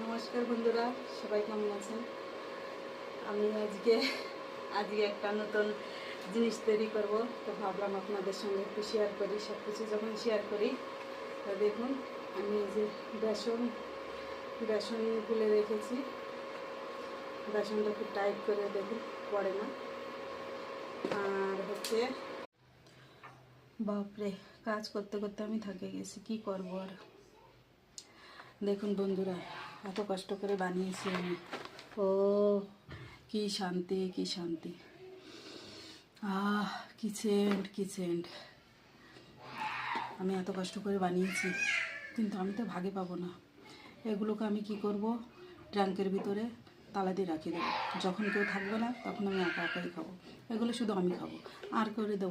নমস্কার বন্ধুরা, সবাই কেমন আছেন? আমি আজকে একটা নতুন জিনিস তৈরি করব, তো ভাবলাম আপনাদের সঙ্গে একটু শেয়ার করি। সব কিছু যখন শেয়ার করি, তো দেখুন আমি এই যে বেসন গুলে রেখেছি। বেসনটা খুব টাইট করে দেখুন, পড়ে না। আর হচ্ছে বাপরে, কাজ করতে করতে আমি থকে গেছি, কি করবো আর। দেখুন বন্ধুরা, এত কষ্ট করে বানিয়েছি আমি। ও কি শান্তি, কি শান্তি। কিচেন আমি এত কষ্ট করে বানিয়েছি, কিন্তু আমি তো ভাগে পাবো না। এগুলোকে আমি কি করব, ট্রাঙ্কের ভিতরে তালা দিয়ে রাখিয়ে দেবো। যখন কেউ থাকবে না তখন আমি একা একাই খাবো। এগুলো শুধু আমি খাবো, আর করে দেবো।